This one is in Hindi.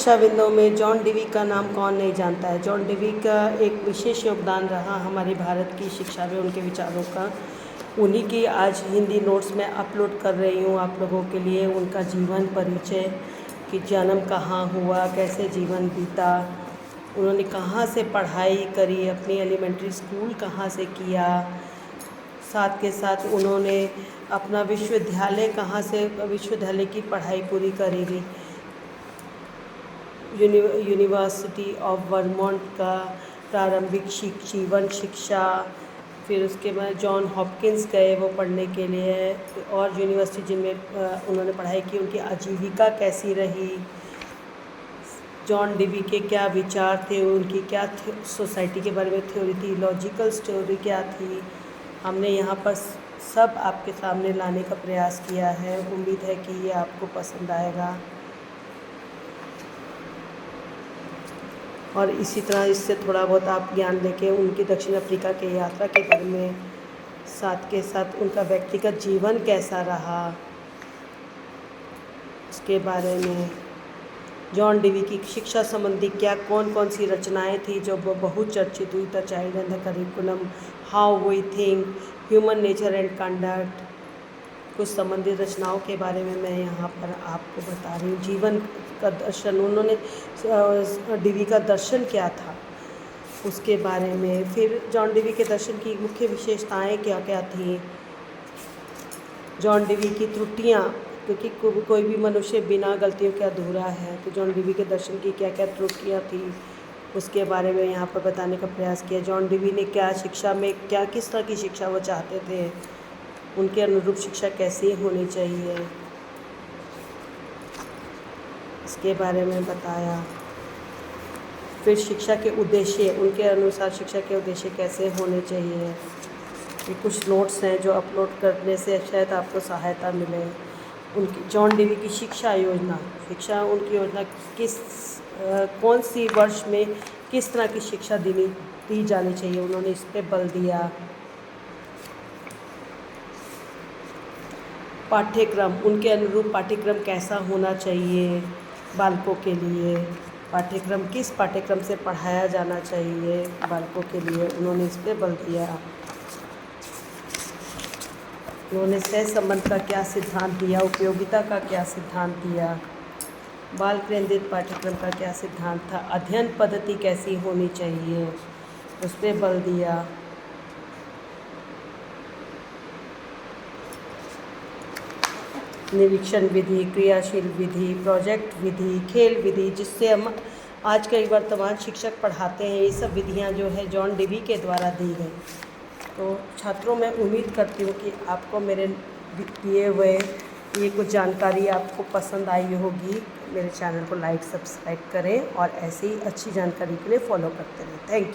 शिक्षाविदों में जॉन डीवी का नाम कौन नहीं जानता है। जॉन डीवी का एक विशेष योगदान रहा हमारे भारत की शिक्षा में, उनके विचारों का। उन्हीं की आज हिंदी नोट्स में अपलोड कर रही हूँ आप लोगों के लिए। उनका जीवन परिचय, कि जन्म कहाँ हुआ, कैसे जीवन बीता, उन्होंने कहाँ से पढ़ाई करी, अपनी एलिमेंट्री स्कूल कहाँ से किया, साथ के साथ उन्होंने अपना विश्वविद्यालय कहाँ से विश्वविद्यालय की पढ़ाई पूरी करी, यूनिवर्सिटी ऑफ वर्मोंट का प्रारंभिक जीवन शिक्षा, फिर उसके बाद जॉन हॉपकिंस गए वो पढ़ने के लिए, और यूनिवर्सिटी जिनमें उन्होंने पढ़ाई की उनकी आजीविका कैसी रही, जॉन डीवी के क्या विचार थे, उनकी क्या सोसाइटी के बारे में थ्योरी थी, लॉजिकल स्टोरी क्या थी, हमने यहाँ पर सब आपके सामने लाने का प्रयास किया है। उम्मीद है कि ये आपको पसंद आएगा, और इसी तरह इससे थोड़ा बहुत आप ज्ञान लेके उनकी दक्षिण अफ्रीका की यात्रा के बारे में, साथ के साथ उनका व्यक्तिगत जीवन कैसा रहा उसके बारे में, जॉन डीवी की शिक्षा संबंधी क्या कौन कौन सी रचनाएं थी जो बहुत चर्चित हुई, the child and the curriculum, how we think, human nature and conduct, कुछ संबंधित रचनाओं के बारे में मैं यहाँ पर आपको बता रही हूँ। जीवन का दर्शन, उन्होंने डीवी का दर्शन क्या था उसके बारे में, फिर जॉन डीवी के दर्शन की मुख्य विशेषताएं क्या क्या थी, जॉन डीवी की त्रुटियाँ, क्योंकि कोई भी मनुष्य बिना गलतियों के अधूरा है, तो जॉन डीवी के दर्शन की क्या क्या त्रुटियाँ थी उसके बारे में यहाँ पर बताने का प्रयास किया। जॉन डीवी ने क्या शिक्षा में क्या किस तरह की शिक्षा वो चाहते थे, उनके अनुरूप शिक्षा कैसी होनी चाहिए, इसके बारे में बताया। फिर शिक्षा के उद्देश्य, उनके अनुसार शिक्षा के उद्देश्य कैसे होने चाहिए। ये कुछ नोट्स हैं जो अपलोड करने से शायद आपको सहायता मिले। उनकी जॉन डीवी की शिक्षा योजना, उनकी योजना कौन सी वर्ष में किस तरह की शिक्षा दी जानी चाहिए, उन्होंने इस पर बल दिया। पाठ्यक्रम, उनके अनुरूप पाठ्यक्रम कैसा होना चाहिए बालकों के लिए, किस पाठ्यक्रम से पढ़ाया जाना चाहिए बालकों के लिए, उन्होंने इस पर बल दिया। उन्होंने सहसंबंध का क्या सिद्धांत दिया, उपयोगिता का क्या सिद्धांत दिया, बाल केंद्रित पाठ्यक्रम का क्या सिद्धांत था, अध्ययन पद्धति कैसी होनी चाहिए उस पर बल दिया। निरीक्षण विधि, क्रियाशील विधि, प्रोजेक्ट विधि, खेल विधि, जिससे हम आज के वर्तमान शिक्षक पढ़ाते हैं, ये सब विधियां जो है जॉन डीवी के द्वारा दी गई। तो छात्रों, मैं उम्मीद करती हूँ कि आपको मेरे दिए हुए ये कुछ जानकारी आपको पसंद आई होगी। मेरे चैनल को लाइक सब्सक्राइब करें और ऐसी ही अच्छी जानकारी के लिए फॉलो करते रहें। Thank you.